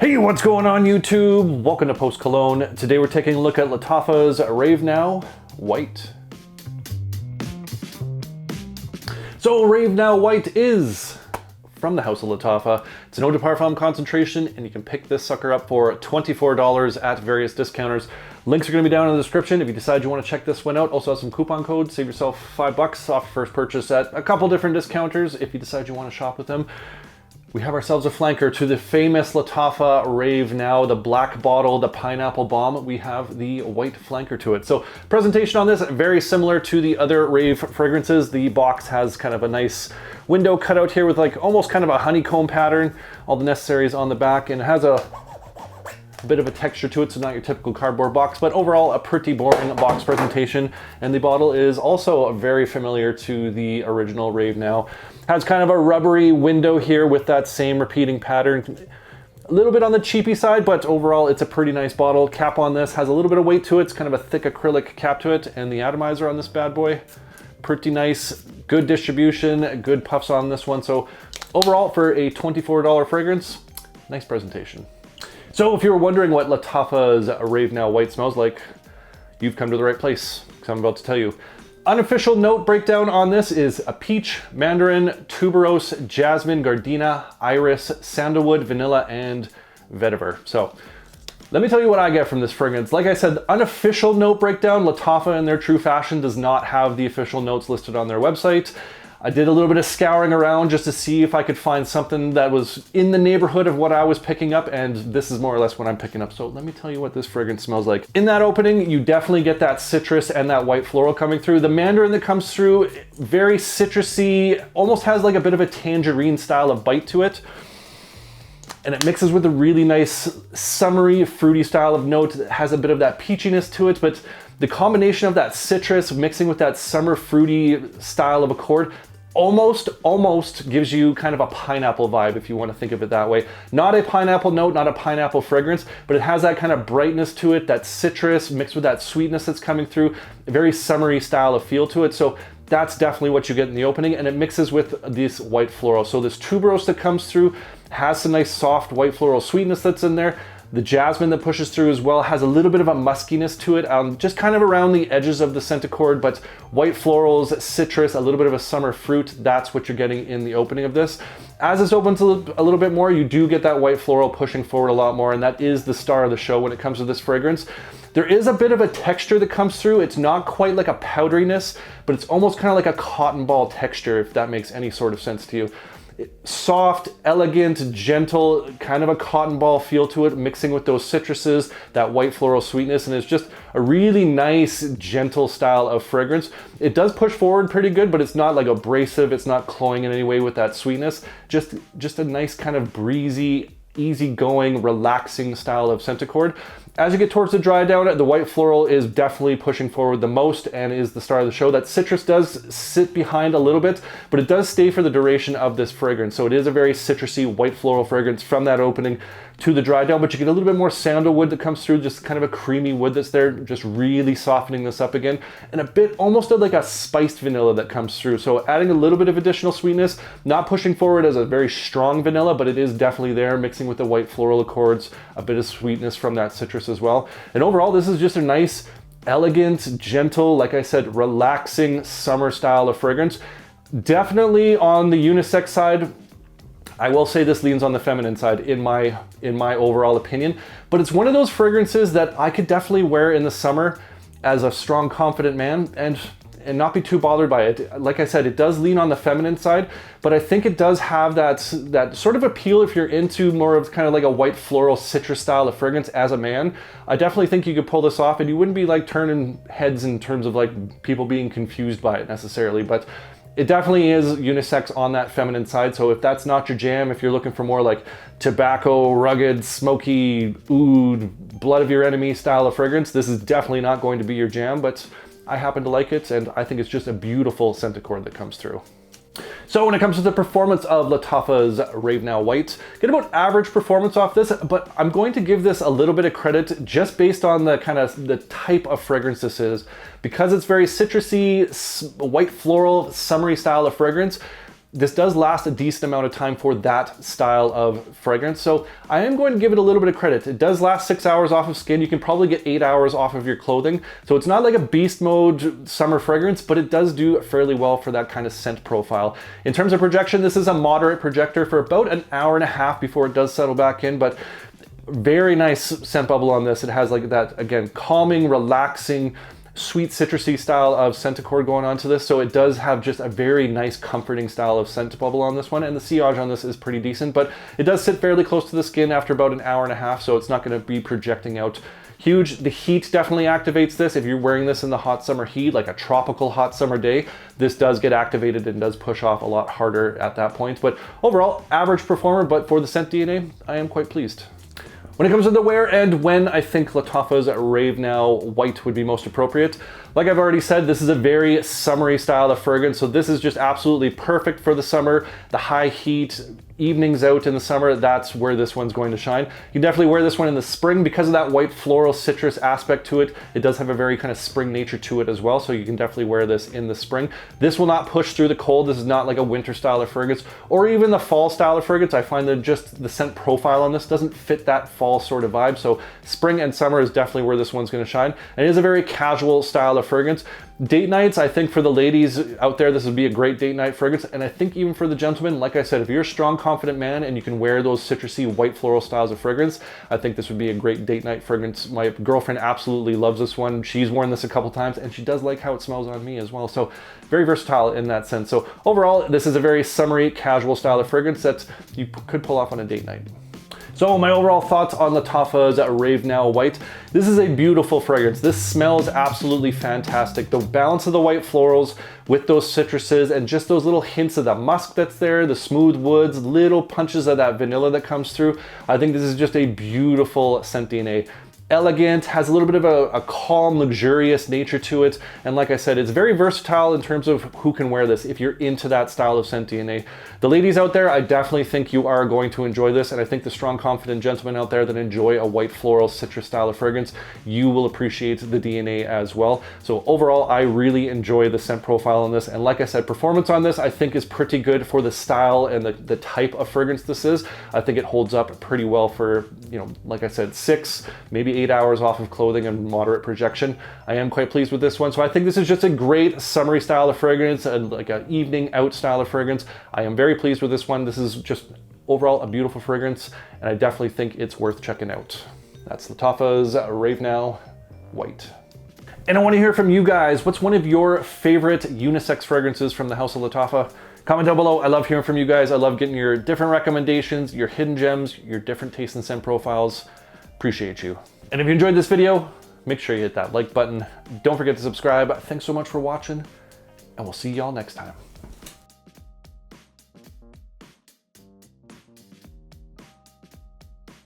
Hey, what's going on YouTube? Welcome to Post Cologne. Today we're taking a look at Lattafa's Rave Now White. So Rave Now White is from the house of Lattafa. It's an eau de parfum concentration, and you can pick this sucker up for $24 at various discounters. Links are going to be down in the description if you decide you want to check this one out. Also have some coupon codes. Save yourself $5 off your first purchase at a couple different discounters if you decide you want to shop with them. We have ourselves a flanker to the famous Lattafa Rave Now, the black bottle, the pineapple bomb. We have the white flanker to it. So presentation on this, very similar to the other Rave fragrances. The box has kind of a nice window cut out here with like almost kind of a honeycomb pattern. All the necessaries on the back, and it has a bit of a texture to it, so not your typical cardboard box, but overall a pretty boring box presentation. And the bottle is also very familiar to the original Rave Now. Has kind of a rubbery window here with that same repeating pattern. A little bit on the cheapy side, but overall it's a pretty nice bottle. Cap on this has a little bit of weight to it. It's kind of a thick acrylic cap to it, and the atomizer on this bad boy, pretty nice. Good distribution, good puffs on this one. So overall, for a $24 fragrance, nice presentation. So if you're wondering what Lattafa's Rave Now White smells like, you've come to the right place, because I'm about to tell you. Unofficial note breakdown on this is a peach, mandarin, tuberose, jasmine, gardenia, iris, sandalwood, vanilla, and vetiver. So let me tell you what I get from this fragrance. Like I said, unofficial note breakdown. Lattafa, in their true fashion, does not have the official notes listed on their website. I did a little bit of scouring around just to see if I could find something that was in the neighborhood of what I was picking up, and this is more or less what I'm picking up. So let me tell you what this fragrance smells like. In that opening, you definitely get that citrus and that white floral coming through. The mandarin that comes through, very citrusy, almost has like a bit of a tangerine style of bite to it. And it mixes with a really nice summery, fruity style of note. It has a bit of that peachiness to it, but the combination of that citrus mixing with that summer fruity style of accord almost gives you kind of a pineapple vibe, if you want to think of it that way. Not a pineapple note, not a pineapple fragrance, but it has that kind of brightness to it, that citrus mixed with that sweetness that's coming through, a very summery style of feel to it. So that's definitely what you get in the opening, and it mixes with this white floral. So this tuberose that comes through has some nice soft white floral sweetness that's in there. The jasmine that pushes through as well has a little bit of a muskiness to it, just kind of around the edges of the scent accord, but white florals, citrus, a little bit of a summer fruit, that's what you're getting in the opening of this. As this opens a little bit more, you do get that white floral pushing forward a lot more, and that is the star of the show when it comes to this fragrance. There is a bit of a texture that comes through. It's not quite like a powderiness, but it's almost kind of like a cotton ball texture, if that makes any sort of sense to you. Soft, elegant, gentle, kind of a cotton ball feel to it, mixing with those citruses, that white floral sweetness, and it's just a really nice, gentle style of fragrance. It does push forward pretty good, but it's not like abrasive, it's not cloying in any way with that sweetness. Just a nice kind of breezy, easygoing, relaxing style of scent accord. As you get towards the dry down, the white floral is definitely pushing forward the most and is the star of the show. That citrus does sit behind a little bit, but it does stay for the duration of this fragrance. So it is a very citrusy white floral fragrance from that opening to the dry down, but you get a little bit more sandalwood that comes through, just kind of a creamy wood that's there, just really softening this up again, and a bit almost like a spiced vanilla that comes through. So adding a little bit of additional sweetness, not pushing forward as a very strong vanilla, but it is definitely there, mixing with the white floral accords, a bit of sweetness from that citrus as well. And overall, this is just a nice, elegant, gentle, like I said, relaxing summer style of fragrance. Definitely on the unisex side. I will say this leans on the feminine side in my overall opinion, but it's one of those fragrances that I could definitely wear in the summer as a strong, confident man and not be too bothered by it. Like I said, it does lean on the feminine side, but I think it does have that sort of appeal if you're into more of kind of like a white floral citrus style of fragrance as a man. I definitely think you could pull this off, and you wouldn't be like turning heads in terms of like people being confused by it necessarily, but it definitely is unisex on that feminine side. So if that's not your jam, if you're looking for more like tobacco, rugged, smoky, oud, blood of your enemy style of fragrance, this is definitely not going to be your jam, but I happen to like it, and I think it's just a beautiful scent accord that comes through. So when it comes to the performance of Lattafa's Rave Now White, get about average performance off this, but I'm going to give this a little bit of credit just based on the kind of the type of fragrance this is. Because it's very citrusy, white floral, summery style of fragrance, this does last a decent amount of time for that style of fragrance. So I am going to give it a little bit of credit. It does last 6 hours off of skin. You can probably get 8 hours off of your clothing. So it's not like a beast mode summer fragrance, but it does do fairly well for that kind of scent profile. In terms of projection, this is a moderate projector for about an hour and a half before it does settle back in, but very nice scent bubble on this. It has like that, again, calming, relaxing, sweet citrusy style of scent accord going on to this. So it does have just a very nice comforting style of scent bubble on this one. And the sillage on this is pretty decent, but it does sit fairly close to the skin after about an hour and a half. So it's not going to be projecting out huge. The heat definitely activates this. If you're wearing this in the hot summer heat, like a tropical hot summer day, this does get activated and does push off a lot harder at that point. But overall, average performer, but for the scent DNA, I am quite pleased. When it comes to the where and when, I think Lattafa's Rave Now White would be most appropriate. Like I've already said, this is a very summery style of fragrance, so this is just absolutely perfect for the summer. The high heat, evenings out in the summer, that's where this one's going to shine. You can definitely wear this one in the spring because of that white floral citrus aspect to it. It does have a very kind of spring nature to it as well, so you can definitely wear this in the spring. This will not push through the cold. This is not like a winter style of fragrance or even the fall style of fragrance. I find that just the scent profile on this doesn't fit that fall sort of vibe, so spring and summer is definitely where this one's going to shine. And it is a very casual style of fragrance. Date nights, I think for the ladies out there, this would be a great date night fragrance. And I think even for the gentlemen, like I said, if you're a strong, confident man and you can wear those citrusy white floral styles of fragrance, I think this would be a great date night fragrance. My girlfriend absolutely loves this one. She's worn this a couple times and she does like how it smells on me as well. So very versatile in that sense. So overall, this is a very summery, casual style of fragrance that you could pull off on a date night. So my overall thoughts on Lattafa's Rave Now White. This is a beautiful fragrance. This smells absolutely fantastic. The balance of the white florals with those citruses and just those little hints of the musk that's there, the smooth woods, little punches of that vanilla that comes through. I think this is just a beautiful scent DNA. Elegant, has a little bit of a calm, luxurious nature to it. And like I said, it's very versatile in terms of who can wear this if you're into that style of scent DNA. The ladies out there, I definitely think you are going to enjoy this. And I think the strong, confident gentlemen out there that enjoy a white floral citrus style of fragrance, you will appreciate the DNA as well. So overall, I really enjoy the scent profile on this. And like I said, performance on this, I think is pretty good for the style and the type of fragrance this is. I think it holds up pretty well for, you know, like I said, 6, maybe 8 hours off of clothing and moderate projection. I am quite pleased with this one. So I think this is just a great summery style of fragrance and like an evening out style of fragrance. I am very pleased with this one. This is just overall a beautiful fragrance and I definitely think it's worth checking out. That's Lattafa's Rave Now White. And I want to hear from you guys. What's one of your favorite unisex fragrances from the House of Lattafa? Comment down below. I love hearing from you guys. I love getting your different recommendations, your hidden gems, your different taste and scent profiles. Appreciate you. And if you enjoyed this video, make sure you hit that like button. Don't forget to subscribe. Thanks so much for watching, and we'll see y'all next time.